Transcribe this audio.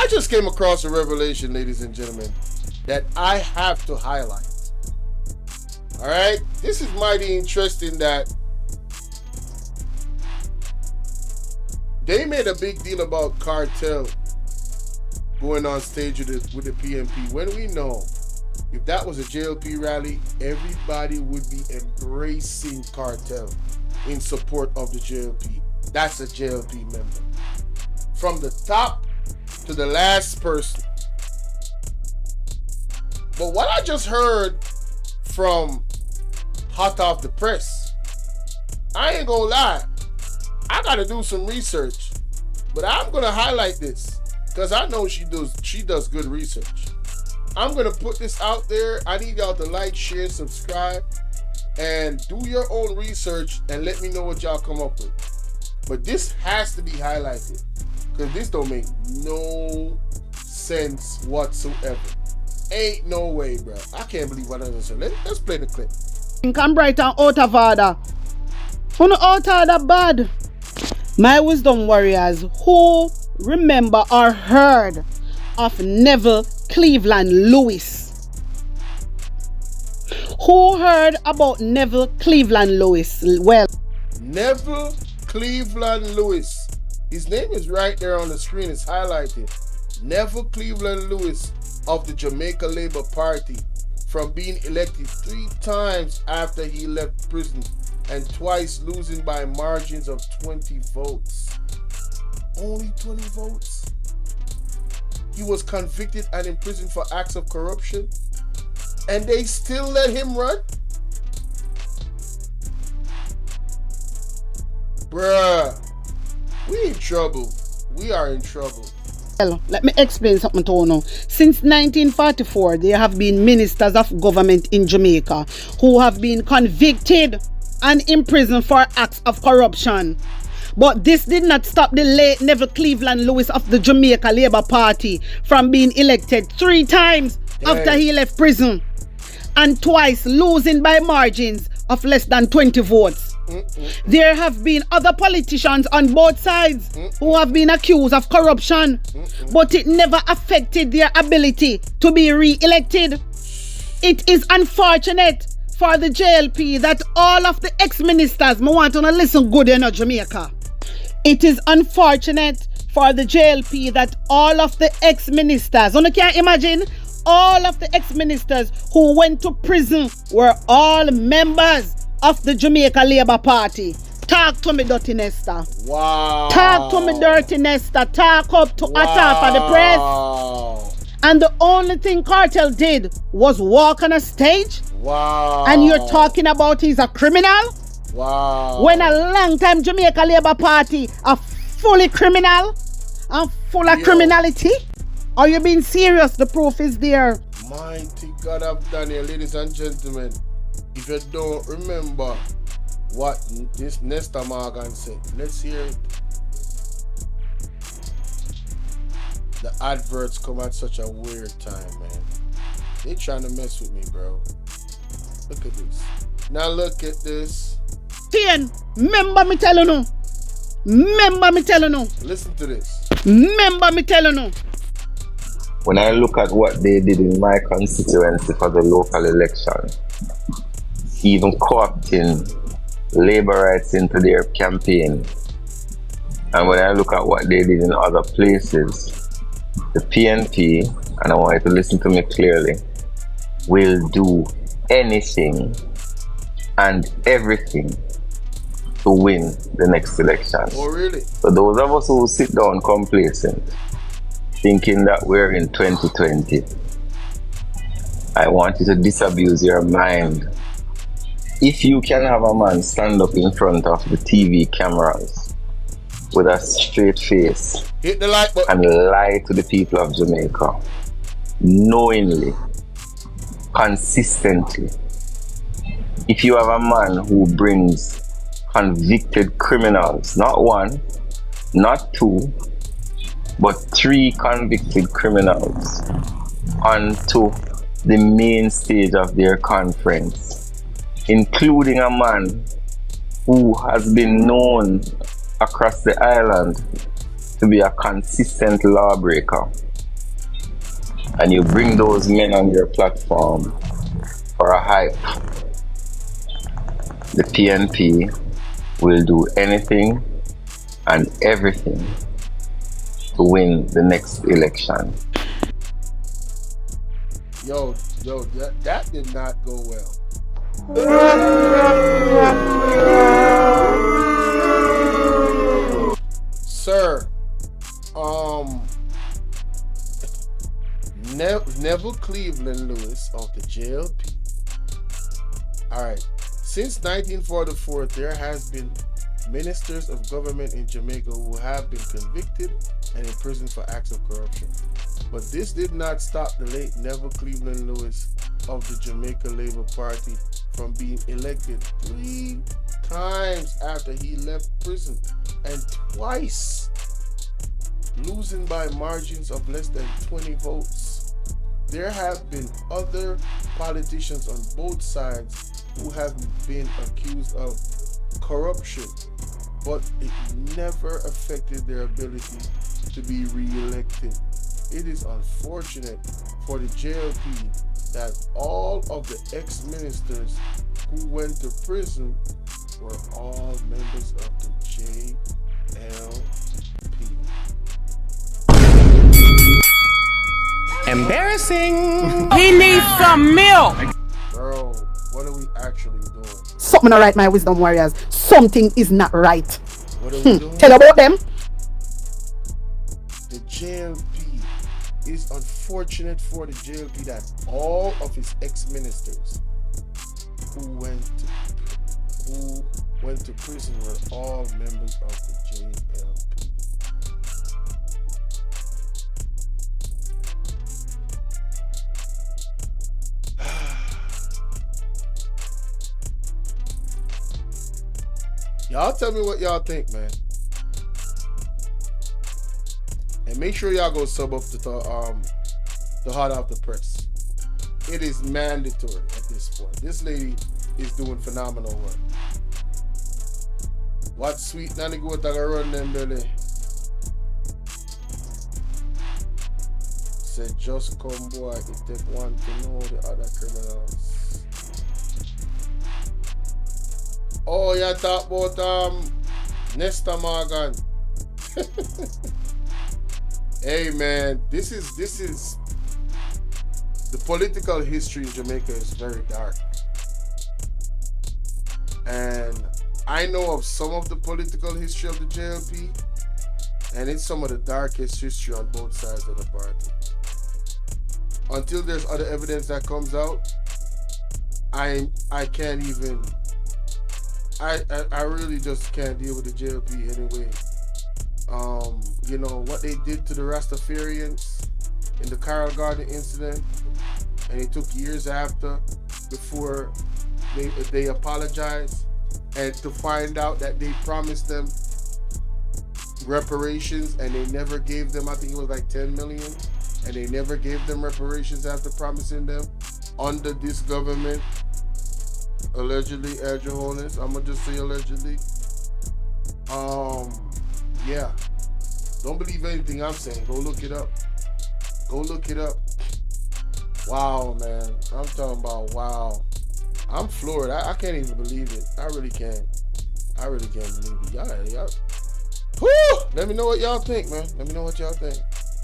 I just came across a revelation, ladies and gentlemen, that I have to highlight. All right, this is mighty interesting that they made a big deal about Cartel going on stage with the PNP when we know if that was a JLP rally, everybody would be embracing Cartel in support of the JLP. That's a JLP member. From the top to the last person. But what I just heard from hot off the press, I ain't gonna lie, I gotta do some research, but I'm gonna highlight this because I know she does good research. I'm gonna put this out there. I need y'all to like, share, subscribe, and do your own research and let me know what y'all come up with. But this has to be highlighted because this don't make no sense whatsoever. Ain't no way, bro. I can't believe what I just said. Let's play the clip. Come bright and out of order. Who no out of order bad? My wisdom warriors who remember or heard of Neville Cleveland Lewis. Who heard about Neville Cleveland Lewis? Well, Neville Cleveland Lewis. His name is right there on the screen. It's highlighted. Neville Cleveland Lewis of the Jamaica Labour Party, from being elected 3 times after he left prison and twice losing by margins of 20 votes. Only 20 votes? He was convicted and imprisoned for acts of corruption, and they still let him run? Bruh, we in trouble. We are in trouble. well, let me explain something to you now. Since 1944, there have been ministers of government in Jamaica who have been convicted and imprisoned for acts of corruption. But this did not stop the late Neville Cleveland Lewis of the Jamaica Labour Party from being elected 3 times after he left prison, and twice losing by margins of less than 20 votes. There have been other politicians on both sides who have been accused of corruption, but it never affected their ability to be re-elected. It is unfortunate for the JLP that all of the ex-ministers, I want to listen good in Jamaica. It is unfortunate for the JLP that all of the ex-ministers, you can't imagine, all of the ex-ministers who went to prison were all members of the Jamaica Labour Party. Talk to me, dirty Nesta. Wow. Talk to me, dirty Nesta. Talk up to attack for the press. And the only thing Cartel did was walk on a stage. Wow. And you're talking about he's a criminal? Wow. When a long-time Jamaica Labour Party are fully criminal and full of criminality? Are you being serious? The proof is there. Mighty God of Daniel, ladies and gentlemen. If you don't remember what this Nesta Morgan said, let's hear it. The adverts come at such a weird time, man. They trying to mess with me, bro. Look at this. Now look at this. Tien, remember me telling you. Remember me telling you. Listen to this. Remember me telling you. When I look at what they did in my constituency for the local election, even co-opting labor rights into their campaign, and when I look at what they did in other places, the PNP, and I want you to listen to me clearly, will do anything and everything to win the next election. Oh, really? So those of us who sit down complacent, thinking that we're in 2020, I want you to disabuse your mind. If you can have a man stand up in front of the TV cameras with a straight face, hit the like button, and lie to the people of Jamaica, knowingly, consistently, if you have a man who brings convicted criminals, not 1, not 2, but 3 convicted criminals onto the main stage of their conference, including a man who has been known across the island to be a consistent lawbreaker, and you bring those men on your platform for a hype, the PNP will do anything and everything to win the next election. Yo, that did not go well. Sir, Neville Cleveland Lewis of the JLP. Alright, since 1944, there has been ministers of government in Jamaica who have been convicted and imprisoned for acts of corruption. But this did not stop the late Neville Cleveland Lewis of the Jamaica Labour Party from being elected 3 times after he left prison, and twice losing by margins of less than 20 votes. There have been other politicians on both sides who have been accused of corruption, but it never affected their ability to be re-elected. It is unfortunate for the JLP that all of the ex-ministers who went to prison were all members of the JLP. Embarrassing. He needs some milk. Bro, what are we actually doing? Something not right, my wisdom warriors. Something is not right. What are we doing? Tell about them. The JLP. It is unfortunate for the JLP that all of his ex-ministers who went to prison were all members of the JLP. Y'all tell me what y'all think, man. And make sure y'all go sub up to the Hot Off the Press. It is mandatory at this point. This lady is doing phenomenal work. What sweet nanny go to run them belly? Said just come boy, it take one to know the other criminals. Oh, you talk about Nesta Morgan. Hey man, this is the political history in Jamaica is very dark. And I know of some of the political history of the JLP, and it's some of the darkest history on both sides of the party. Until there's other evidence that comes out, I can't even I really just can't deal with the JLP anyway. You know what they did to the Rastafarians in the Carroll Garden incident, and it took years after before they apologized, and to find out that they promised them reparations and they never gave them, I think it was like 10 million, and they never gave them reparations after promising them under this government. Allegedly, as your holiness, I'm gonna just say allegedly. Yeah, don't believe anything I'm saying. Go look it up. Go look it up. Wow, man, I'm talking about wow. I'm floored. I can't even believe it. I really can't. I really can't believe it. Y'all. Whew! Let me know what y'all think, man. Let me know what y'all think.